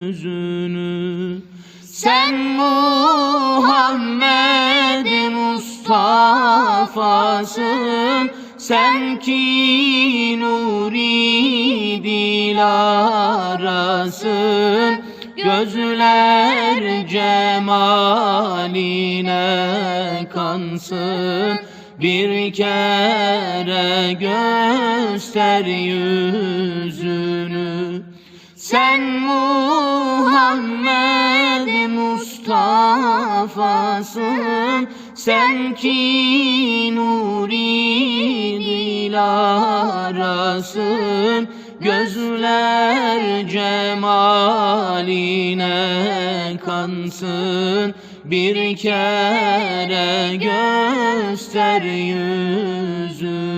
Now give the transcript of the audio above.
yüzünü. Sen Muhammed Mustafa'sın, sen ki nuri dilarasın. Gözler cemaline kansın, bir kere göster yüzünü. Sen Muhammed Mustafa'sın, sen ki nuri dilarasın. Gözler cemaline kansın, bir kere göster yüzünü.